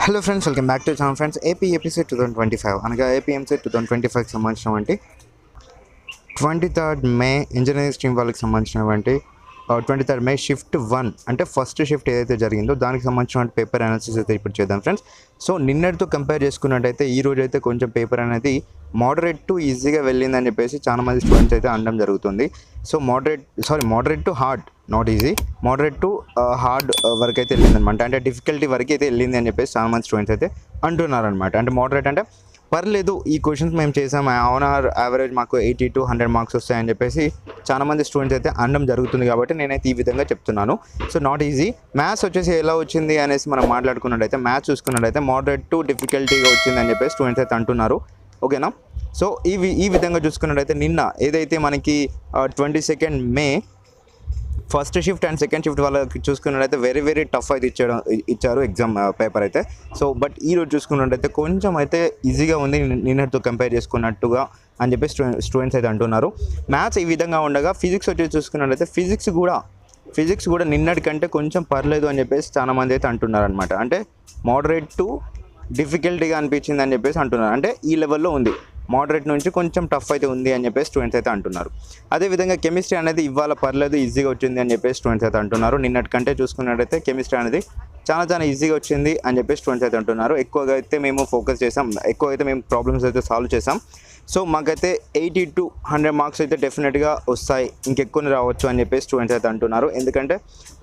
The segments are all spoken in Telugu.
Hello friends, welcome back to channel friends. AP EAMCET 2025 అనగా ఏపీఎంసెట్ 2025కి సంబంధించినటువంటి 23rd మే ఇంజనీరింగ్ స్ట్రీమ్ వాళ్ళకి సంబంధించినటువంటి 23rd మే షిఫ్ట్ 1 అంటే ఫస్ట్ షిఫ్ట్ ఏదైతే జరిగిందో దానికి సంబంధించిన పేపర్ అనాలిసిస్ అయితే ఇప్పుడు చేద్దాం ఫ్రెండ్స్. సో నిన్నటితో కంపేర్ చేసుకున్నట్టయితే ఈ రోజు అయితే కొంచెం పేపర్ అనేది మోడరేట్ టు ఈజీగా వెళ్ళిందని చెప్పేసి చాలా మంది స్టూడెంట్స్ అయితే అనడం జరుగుతుంది. So moderate to hard, not easy, moderate to hard వరకు అయితే వెళ్ళిందనమాట. అంటే డిఫికల్టీ వరకు అయితే వెళ్ళింది అని చెప్పేసి చాలా మంది స్టూడెంట్స్ అయితే అంటున్నారనమాట. అంటే మోడరేట్ అంటే పర్లేదు, ఈ క్వశ్చన్స్ మేము చేసాం, ఆన్ అవర్ యావరేజ్ మాకు 80 to 100 మార్క్స్ వస్తాయని చెప్పేసి చాలా మంది స్టూడెంట్స్ అయితే అనడం జరుగుతుంది. కాబట్టి నేనైతే ఈ విధంగా చెప్తున్నాను. So not easy. మ్యాథ్స్ వచ్చేసి ఎలా వచ్చింది అనేసి మనం మాట్లాడుకున్నట్టయితే, మ్యాథ్స్ చూసుకున్నట్టయితే మోడరేట్ టు డిఫికల్టీగా వచ్చింది అని చెప్పేసి స్టూడెంట్స్ అయితే అంటున్నారు. ఓకేనా? సో ఈ విధంగా చూసుకున్నట్టయితే నిన్న ఏదైతే మనకి 22nd May first shift and second shift వాళ్ళకి చూసుకున్నట్టయితే వెరీ టఫ్ అయితే ఇచ్చారు ఎగ్జామ్ పేపర్ అయితే. సో బట్ ఈరోజు చూసుకున్నట్టయితే కొంచెం అయితే ఈజీగా ఉంది నిన్నటితో కంపేర్ చేసుకున్నట్టుగా అని చెప్పి స్టూడెంట్స్ అయితే అంటున్నారు. మ్యాథ్స్ ఈ విధంగా ఉండగా ఫిజిక్స్ వచ్చి చూసుకున్నట్టయితే ఫిజిక్స్ కూడా నిన్నటి కంటే కొంచెం పర్లేదు అని చెప్పేసి చాలా మంది అయితే అంటున్నారు అనమాట. అంటే మోడరేట్ టు డిఫికల్టీగా అనిపించింది అని చెప్పేసి అంటున్నారు. అంటే ఈ లెవెల్లో ఉంది, మోడరేట్ నుంచి కొంచెం టఫ్ అయితే ఉంది అని చెప్పేసి స్టూడెంట్స్ అయితే అంటున్నారు. అదేవిధంగా కెమిస్ట్రీ అనేది ఇవాళ పర్లేదు, ఈజీగా వచ్చింది అని చెప్పేసి స్టూడెంట్స్ అయితే అంటున్నారు. నిన్నటి కంటే చూసుకున్నట్టయితే కెమిస్ట్రీ అనేది చాలా ఈజీగా వచ్చింది అని చెప్పేసి స్టూడెంట్స్ అయితే అంటున్నారు. ఎక్కువగా అయితే మేము ఫోకస్ చేసాం, ఎక్కువైతే మేము ప్రాబ్లమ్స్ అయితే సాల్వ్ చేసాం. సో మాకైతే 80 to 100 మార్క్స్ అయితే డెఫినెట్గా వస్తాయి, ఇంకెక్కువ రావచ్చు అని చెప్పేసి స్టూడెంట్స్ అయితే అంటున్నారు. ఎందుకంటే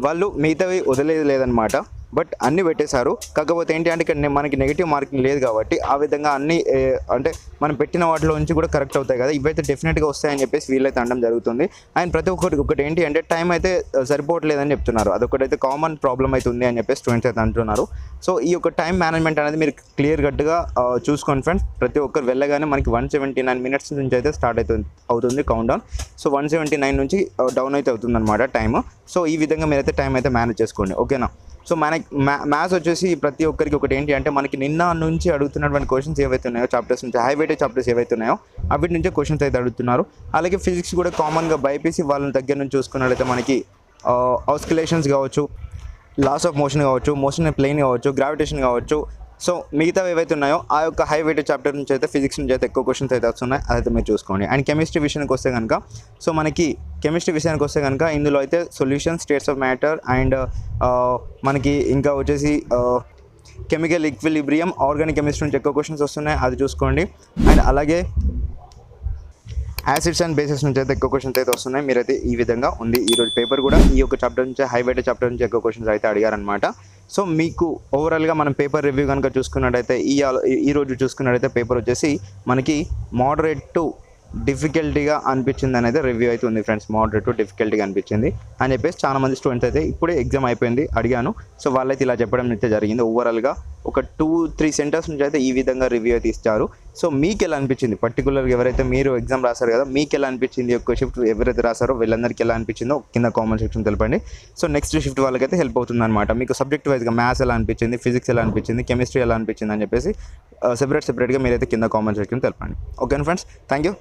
వాళ్ళు మిగతావి వదిలేదు లేదనమాట, బట్ అన్నీ పెట్టేశారు. కాకపోతే ఏంటి అంటే ఇక్కడ మనకి నెగిటివ్ మార్కింగ్ లేదు కాబట్టి ఆ విధంగా అన్నీ అంటే మనం పెట్టిన వాటిలో నుంచి కూడా కరెక్ట్ అవుతాయి కదా, ఇవైతే డెఫినెట్గా వస్తాయని చెప్పేసి వీళ్ళైతే అనడం జరుగుతుంది. అండ్ ప్రతి ఒకటి ఏంటి అంటే టైం అయితే సరిపోవట్లేదని చెప్తున్నారు. అదొకటైతే కామన్ ప్రాబ్లం అయితే ఉంది అని చెప్పేసి స్టూడెంట్స్ అయితే అంటున్నారు. సో ఈ యొక్క టైం మేనేజ్మెంట్ అనేది మీరు క్లియర్ కట్గా చూసుకోండి ఫ్రెండ్స్. ప్రతి ఒక్కరు వెళ్ళగానే మనకి 179 minutes నుంచి అయితే స్టార్ట్ అవుతుంది కౌంట్ డౌన్. సో 179 నుంచి డౌన్ అయితే అవుతుంది అనమాట టైమ్. సో ఈ విధంగా మీరైతే టైం అయితే మేనేజ్ చేసుకోండి. ఓకేనా? సో మనకి మ్యాథ్స్ వచ్చేసి ప్రతి ఒక్కరికి ఒకటి ఏంటి అంటే మనకి నిన్న నుంచి అడుగుతున్నటువంటి క్వశ్చన్స్ ఏవైతే ఉన్నాయో చాప్టర్స్ నుంచి, హైవైటేజ్ చాప్టర్స్ ఏవైతే ఉన్నాయో అవిటి నుంచే క్వశ్చన్స్ అయితే అడుగుతున్నారు. అలాగే ఫిజిక్స్ కూడా కామన్గా బైపీసీ వాళ్ళ దగ్గర నుంచి చూసుకున్నట్లయితే మనకి ఆస్కిలేషన్స్ కావచ్చు, లాస్ ఆఫ్ మోషన్ కావచ్చు, మోషన్ ప్లేన్ కావచ్చు, గ్రావిటేషన్ కావచ్చు. సో మిగతా ఏవైతే ఉన్నాయో ఆ యొక్క హై వెయిటెడ్ చాప్టర్ నుంచి అయితే ఫిజిక్స్ నుంచి అయితే ఎక్కువ క్వశ్చన్స్ అయితే వస్తున్నాయి, అదైతే మీరు చూసుకోండి. అండ్ కెమిస్ట్రీ విషయానికి వస్తే కనుక, సో మనకి కెమిస్ట్రీ విషయానికి వస్తే కనుక ఇందులో అయితే solution, states of matter and మనకి ఇంకా వచ్చేసి కెమికల్ ఈక్విలిబ్రియం, ఆర్గానిక్ కెమిస్ట్రీ నుంచి ఎక్కువ క్వశ్చన్స్ వస్తున్నాయి, అది చూసుకోండి. అండ్ అలాగే యాసిడ్స్ అండ్ బేసెస్ నుంచి అయితే ఎక్కువ క్వశ్చన్స్ అయితే వస్తున్నాయి. మీరైతే ఈ విధంగా ఉంది ఈరోజు పేపర్ కూడా. ఈ యొక్క చాప్టర్ నుంచి, హైవైటెడ్ చాప్టర్ నుంచి ఎక్కువ క్వశ్చన్స్ అయితే అడిగారనమాట. సో మీకు ఓవరాల్గా మనం పేపర్ రివ్యూ కనుక చూసుకున్నట్టయితే ఈరోజు చూసుకున్నట్టయితే పేపర్ వచ్చేసి మనకి మోడరేట్ టు డిఫికల్టీగా అనిపించింది అనేది రివ్యూ అయితే ఉంది ఫ్రెండ్స్. మోడరేట్ టు డిఫికల్టీగా అనిపించింది అని చెప్పేసి చాలా మంది స్టూడెంట్స్ అయితే ఇప్పుడే ఎగ్జామ్ అయిపోయింది అడిగాను. సో వాళ్ళైతే ఇలా చెప్పడం అయితే జరిగింది. ఓవరాల్గా ఒక 2-3 సెంటర్స్ నుంచి అయితే ఈ విధంగా రివ్యూ అయితే ఇస్తారు. సో మీకు ఎలా అనిపించింది, పర్టికులర్గా ఎవరైతే మీరు ఎగ్జామ్ రాశారు కదా, మీకు ఎలా అనిపించింది, యొక్క షిఫ్ట్ ఎవరైతే రాశారో వీళ్ళందరికీ ఎలా అనిపించిందో కింద కామెంట్ సెక్షన్ తెలపండి. సో నెక్స్ట్ షిఫ్ట్ వాళ్ళకైతే హెల్ప్ అవుతుంది అనమాట. మీకు సబ్జెక్ట్ వైజ్గా మ్యాథ్స్ ఎలా అనిపించింది, ఫిజిక్స్ ఎలా అనిపించింది, కెమిస్ట్రీ ఎలా అనిపించింది అని చెప్పేసి సెపరేట్గా మీరైతే కింద కామెంట్ సెక్షన్ తెలపండి. Okay friends, thank you.